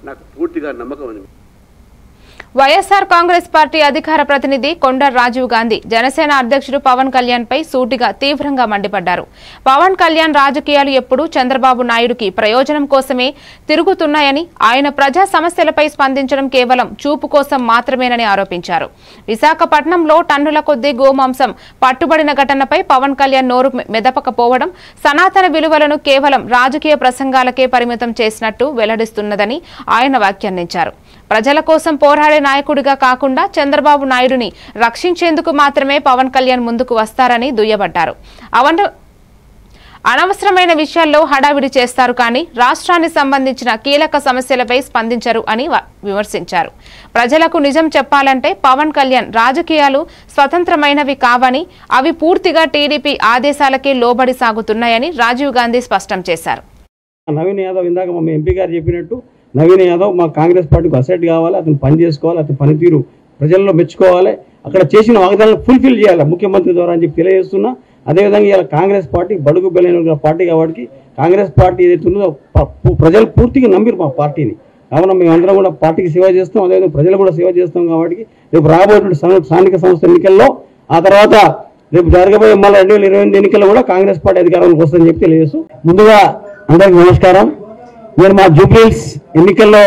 నాకు పూర్తిగా నమ్మకం ఉంది. వైఎస్ఆర్ కాంగ్రెస్ పార్టీ అధికార ప్రతినిధి కొండ రాజీవ్ గాంధీ జనసేన అధ్యక్షుడు పవన్ కళ్యాణ్ పై సూటిగా తీవ్రంగా మండిపడ్డారు. పవన్ కళ్యాణ్ రాజకీయాలు ఎప్పుడూ చంద్రబాబు నాయుడుకి ప్రయోజనం కోసమే తిరుగుతున్నాయని, ఆయన ప్రజా సమస్యలపై స్పందించడం కేవలం చూపు కోసం మాత్రమేనని ఆరోపించారు. విశాఖపట్నంలో టన్నుల కొద్దీ గోమాంసం పట్టుబడిన ఘటనపై పవన్ కళ్యాణ్ నోరు మెదపకపోవడం సనాతన విలువలను కేవలం రాజకీయ ప్రసంగాలకే పరిమితం చేసినట్టు వెల్లడిస్తున్నదని ఆయన వ్యాఖ్యానించారు. ప్రజల కోసం పోరాడే నాయకుడిగా కాకుండా చంద్రబాబు నాయుడుని రక్షించేందుకు మాత్రమే పవన్ కళ్యాణ్ ముందుకు వస్తారని దుయ్యబట్టారు. అనవసరమైన విషయాల్లో హడావిడి చేస్తారు కానీ రాష్ట్రానికి సంబంధించిన కీలక సమస్యలపై స్పందించరు అని విమర్శించారు. ప్రజలకు నిజం చెప్పాలంటే పవన్ కళ్యాణ్ రాజకీయాలు స్వతంత్రమైనవి కావని, అవి పూర్తిగా టీడీపీ ఆదేశాలకే లోబడి సాగుతున్నాయని రాజీవ్ గాంధీ స్పష్టం చేశారు. నవీన్ యాదవ్ ఇందాక మా ఎంపీ గారు చెప్పినట్టు నవీన్ యాదవ్ మా కాంగ్రెస్ పార్టీకి అసెట్ కావాలి, అతను పని చేసుకోవాలి, అతని పనితీరు ప్రజల్లో మెచ్చుకోవాలి, అక్కడ చేసిన వాగ్దానాలు ఫుల్ఫిల్ చేయాలి ముఖ్యమంత్రి ద్వారా అని చెప్పి తెలియజేస్తున్నా. అదేవిధంగా ఇలా కాంగ్రెస్ పార్టీ బడుగు బలైన పార్టీ కాబట్టి కాంగ్రెస్ పార్టీ ఏదైతే ఉందో ప్రజలు పూర్తిగా నమ్మిరు మా పార్టీని. కావున మేమందరం కూడా పార్టీకి సేవ చేస్తాం, అదేవిధంగా ప్రజలు కూడా సేవ చేస్తాం. కాబట్టి రేపు రాబోయేటువంటి స్థానిక సంస్థ ఎన్నికల్లో, ఆ తర్వాత రేపు జరగబోయే మళ్ళీ 2028 ఎన్నికల్లో కూడా కాంగ్రెస్ పార్టీ అధికారంలోకి వస్తుందని చెప్పి తెలియజేస్తూ, ముందుగా అందరికీ నమస్కారం. నేను మా జూబ్లీహిల్స్ ఎన్నికల్లో